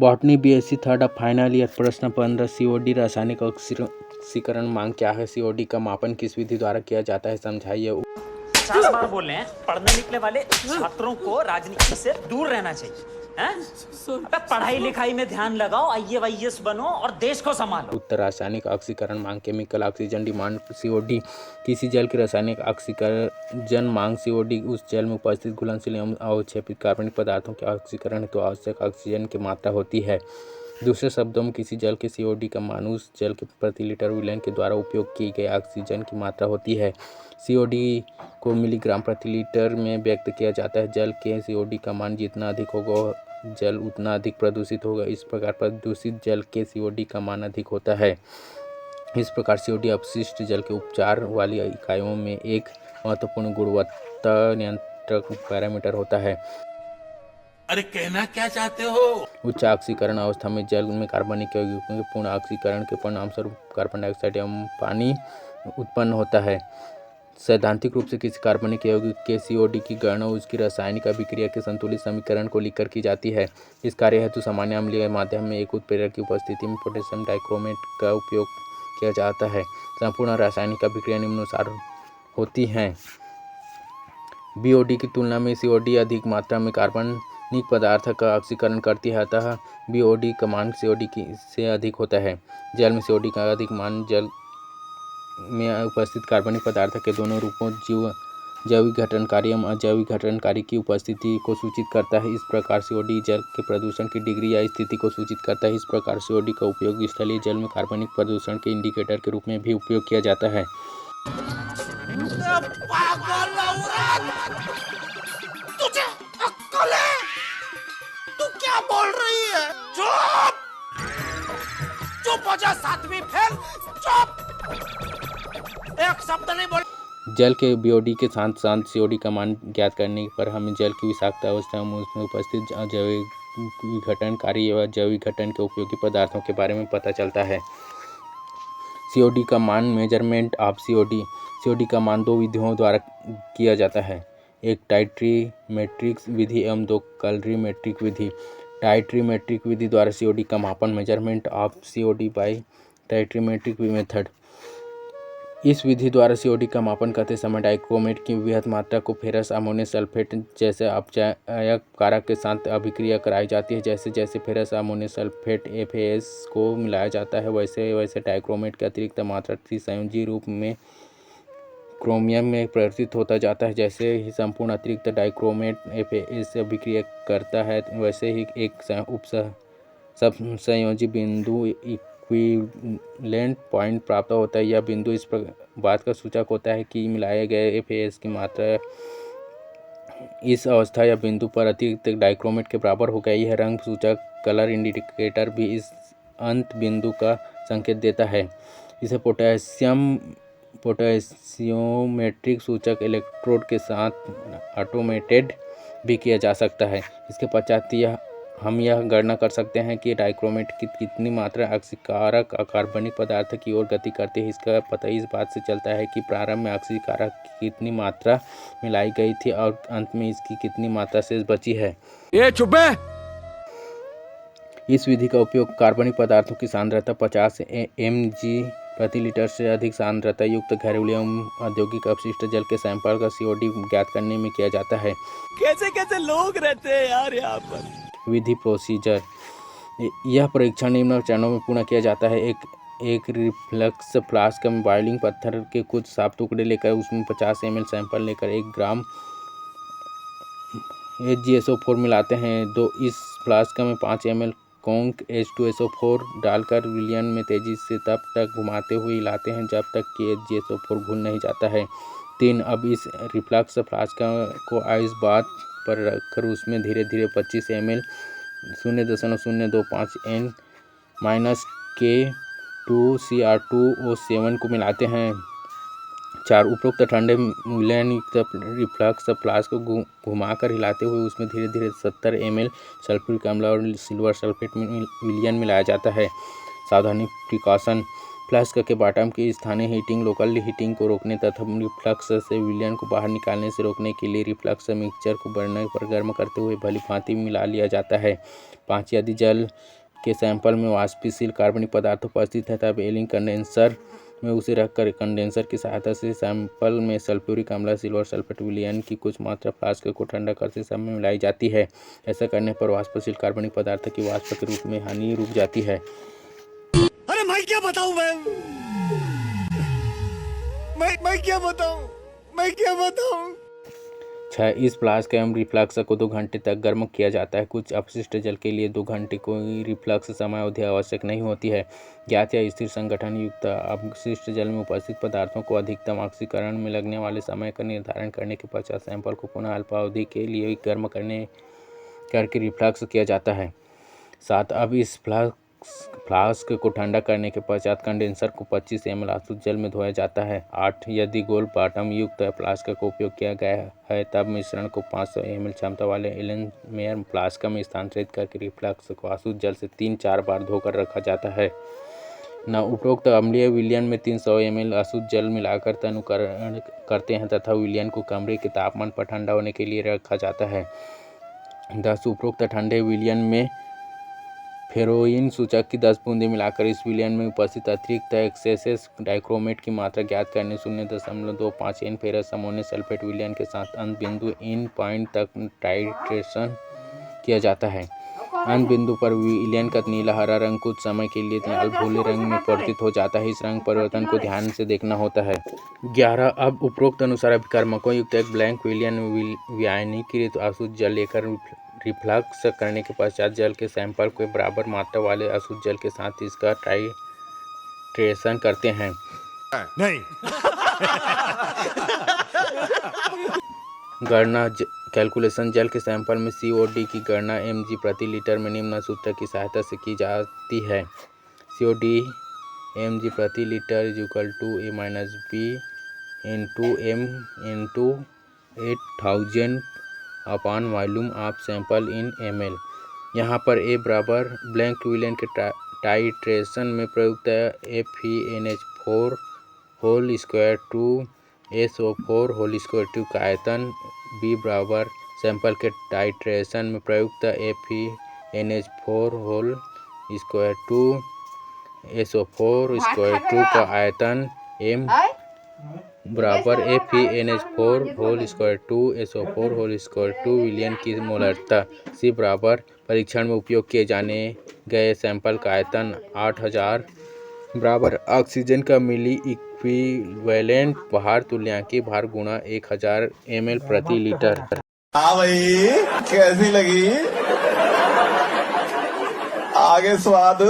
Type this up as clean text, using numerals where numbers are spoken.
Botany BSc third अब final year. प्रश्न 15 COD रासायनिक ऑक्सीकरण मांग क्या है? सीओडी का मापन किस विधि द्वारा किया जाता है, समझाइए। 50 बार बोल रहे हैं, पढ़ने निकले वाले छात्रों को राजनीति से दूर रहना चाहिए। अबे पढ़ाई लिखाई में ध्यान लगाओ, आईएएस बनो और देश को संभालो। उत्तर रासायनिक ऑक्सीकरण मांग केमिकल ऑक्सीजन डिमांड सीओडी। किसी जल की रासायनिक ऑक्सीकरण मांग सीओडी उस जल में उपस्थित घुलनशील एवं अवक्षेपित कार्बनिक पदार्थों के ऑक्सीकरण हेतु आवश्यक ऑक्सीजन की मात्रा होती है। दूसरे शब्दों में किसी जल के सीओडी का मान उस जल के प्रति लीटर विलयन के द्वारा उपयोग की गई ऑक्सीजन की मात्रा होती है। सीओडी को मिलीग्राम प्रति लीटर में व्यक्त किया जाता है। जल के सीओडी का मान जितना अधिक होगा जल उतना अधिक प्रदूषित होगा। इस प्रकार प्रदूषित जल के सीओडी का मान अधिक होता है। इस प्रकार सीओडी अपशिष्ट जल के उपचार वाली इकाइयों में एक महत्वपूर्ण गुणवत्ता नियंत्रक पैरामीटर होता है। अरे कहना क्या चाहते हो? उच्च ऑक्सीकरण अवस्था में जल में कार्बनिक यौगिकों के पूर्ण ऑक्सीकरण के परिणामस्वरूप कार्बन डाइऑक्साइड एवं पानी उत्पन्न होता है। सैद्धांतिक रूप से किसी कार्बनिक यौगिक के सीओडी की गणना उसकी रासायनिक अभिक्रिया के संतुलित समीकरण को लिखकर की जाती है। इस कार्य हेतु सामान्य अम्लीय माध्यम में एक उत्प्रेरक की उपस्थिति में पोटेशियम डाइक्रोमेट का उपयोग किया जाता है। संपूर्ण रासायनिक अभिक्रिया निम्नानुसार होती हैं। बीओडी की तुलना में सीओडी अधिक मात्रा में कार्बनिक पदार्थ का ऑक्सीकरण करती है, अतः बीओडी का मान सीओडी से अधिक होता है। जल में सीओडी का अधिक मान जल में उपस्थित कार्बनिक पदार्थ के दोनों रूपों जैविक घटनकारी एवं अजैविक घटनकारी की उपस्थिति को सूचित करता है। इस प्रकार सीओडी जल के प्रदूषण की डिग्री या स्थिति को सूचित करता है। इस प्रकार सीओडी का उपयोग स्थलीय जल में कार्बनिक प्रदूषण के इंडिकेटर के रूप में भी उपयोग किया जाता है। तुझे अक्ल है? तू क्या बोल रही है? चुप! चुप हो जा, सातवीं फेल। चुप! एक शब्द नहीं बोल। जल के बीओडी के साथ साथ सीओडी का मान ज्ञात करने पर हमें जल की विषाक्त अवस्था में उसमें उपस्थित अजैविक घटनकारी एवं जैविक घटन के उपयोगी पदार्थों के बारे में पता चलता है। सीओडी का मान मेजरमेंट ऑफ सीओडी का मान दो विधियों द्वारा किया जाता है, एक टाइट्रीमेट्रिक विधि एवं दो कैलोरीमेट्रिक विधि। टाइट्रीमेट्रिक विधि द्वारा सीओडी का मापन measurement of COD by titrimetric method. इस विधि द्वारा सीओडी का मापन करते समय डाइक्रोमेट की वृहत मात्रा को फेरस अमोनियम सल्फेट जैसे अपचायक कारक के साथ अभिक्रिया कराई जाती है। जैसे जैसे फेरस अमोनियम सल्फेट FAS को मिलाया जाता है वैसे वैसे डाइक्रोमेट की अतिरिक्त मात्रा त्रिसंयोजी रूप में क्रोमियम में परिवर्तित होता जाता है। जैसे ही संपूर्ण अतिरिक्त डाइक्रोमेट FAS से अभिक्रिया करता है वैसे ही एक उपसंयोजी बिंदु इक्विवेलेंट पॉइंट प्राप्त होता है। यह बिंदु इस बात का सूचक होता है कि मिलाए गए FAS की मात्रा इस अवस्था या बिंदु पर अतिरिक्त डाइक्रोमेट के बराबर हो गई है। रंग सूचक कलर इंडिकेटर भी इस अंत बिंदु का संकेत देता है। इसे पोटेशियोमेट्रिक सूचक इलेक्ट्रोड के साथ ऑटोमेटेड भी किया जा सकता है। इसके पश्चात हम यह गणना कर सकते हैं कि डाइक्रोमेट की कितनी मात्रा ऑक्सीकारक कार्बनिक पदार्थ की ओर गति करती है। इसका पता इस बात से चलता है कि प्रारंभ में ऑक्सीकारक की कितनी मात्रा मिलाई गई थी और अंत में इसकी कितनी मात्रा शेष बची है। ये चुप है। इस विधि का उपयोग कार्बनिक पदार्थों की सांद्रता 50 mg प्रति लीटर से अधिक सांद्रता युक्त घरेलू एवं औद्योगिक अपशिष्ट जल के सैंपल का सीओडी ज्ञात करने में किया जाता है। कैसे कैसे लोग रहते हैं यार यहाँ पर। विधि प्रोसीजर। यह परीक्षण निम्न चरणों में पूर्ण किया जाता है। एक रिफ्लक्स फ्लास्क में बॉइलिंग पत्थर के कुछ साफ टुकड़े लेकर उसमें 50 ml सैंपल लेकर 1 ग्राम HgSO4 मिलाते हैं। इस फ्लास्क में 5 ml कॉन्क H2SO4 डालकर विलयन में तेजी से तब तक घुमाते हुए हिलाते हैं जब तक कि HgSO4 घुल नहीं जाता है। 3 अब इस रिफ्लक्स फ्लास्क को आइस बाथ पर रखकर उसमें धीरे धीरे 25 ml 0.025 N-K2Cr2O7 को मिलाते हैं। 4 उपरोक्त ठंडे विलयन युक्त रिफ्लक्स फ्लास्क को घुमाकर हिलाते हुए उसमें धीरे धीरे 70 ml सल्फ्यूरिक अम्ल और सिल्वर सल्फेट विलयन मिलाया जाता है। सावधानी प्रिकॉशन। फ्लास्क के बॉटम की स्थानीय हीटिंग लोकल हीटिंग को रोकने तथा रिफ्लक्स से विलयन को बाहर निकालने से रोकने के लिए रिफ्लक्स मिक्सचर को बढ़ने पर गर्म करते हुए भली भांति मिला लिया जाता है। 5 यदि जल के सैंपल में वाष्पशील कार्बनिक पदार्थ उपस्थित है तब एलिन कंडेंसर में उसे रखकर कंडेंसर की सहायता से सैंपल में सल्फ्यूरिक अम्ल सिल्वर सल्फेट विलयन की कुछ मात्रा फ्लास्क को ठंडा करते समय मिलाई जाती है। ऐसा करने पर वाष्पशील कार्बनिक पदार्थ की वाष्प के रूप में हानि रुक जाती है। अरे मैं क्या बताऊं मैं क्या बताऊं 6 इस फ्लास्क एवं रिफ्लक्स को 2 घंटे तक गर्म किया जाता है। कुछ अपशिष्ट जल के लिए 2 घंटे कोई रिफ्लक्स समयावधि आवश्यक नहीं होती है। ज्ञात या स्थिर संगठन युक्त अपशिष्ट जल में उपस्थित पदार्थों को अधिकतम ऑक्सीकरण में लगने वाले समय का निर्धारण करने के पश्चात सैंपल को पुनः अल्पावधि के लिए गर्म करके रिफ्लक्स किया जाता है। 7 अब इस फ्लास्क को ठंडा करने के पश्चात कंडेंसर को 25 ml आसुत जल में धोया जाता है। 8 यदि गोल बॉटम युक्त फ्लास्क का उपयोग किया गया है तब मिश्रण को 500 ml क्षमता वाले एलनमेयर फ्लास्क में स्थानांतरित करके रिफ्लक्स को आसुत जल से 3-4 बार धोकर रखा जाता है। न उपरोक्त अम्लीय विलयन में 300 ml आसुत जल मिलाकर तनुकरण करते हैं तथा विलयन को कमरे के तापमान पर ठंडा होने के लिए रखा जाता है। 10 उपरोक्त ठंडे विलयन में फेरोइन सूचक की 10 बूंदें मिलाकर इस विलयन में उपस्थित अतिरिक्त एक्सेस डाइक्रोमेट की मात्रा ज्ञात करने 0.25 N फेरस अमोनियम सल्फेट विलयन के साथ अंत बिंदु इन पॉइंट तक टाइट्रेशन किया जाता है। अंत बिंदु पर विलयन का नीला हरा रंग कुछ समय के लिए लाल भूरे रंग में परिवर्तित हो जाता है। इस रंग परिवर्तन को ध्यान से देखना होता है। 11 अब उपरोक्त अनुसार अभिकर्मकों युक्त एक ब्लैंक विलयन विआयनीकृत आसुत जल लेकर रिफ्लक्स करने के पश्चात जल के सैंपल को बराबर मात्रा वाले आसुत जल के साथ इसका टाइट्रेशन करते हैं। नहीं गणना कैलकुलेशन जल के सैंपल में COD की गणना mg प्रति लीटर में निम्न सूत्र की सहायता से की जाती है। COD mg प्रति litre A - B × m × 8000 upon volume of sample in ml। यहाँ पर A बराबर ब्लैंक विलयन के टाइट्रेशन में प्रयुक्त FeNH4 whole square 2 SO4 whole square 2 का आयतन। B बराबर सैंपल के टाइट्रेशन में प्रयुक्त FeNH4 whole square 2 SO4 square 2 का आयतन। M बराबर FeNH4 whole square 2 SO4 whole square 2 विलयन की मोलरता। C बराबर परीक्षण में उपयोग किए जाने गए सैंपल का आयतन। 8000 बराबर ऑक्सीजन का मिली इक्विवेलेंट भार तुल्यांकीय भार गुणा 1000 ml प्रति लीटर। हाँ भाई कैसी लगी आगे स्वाद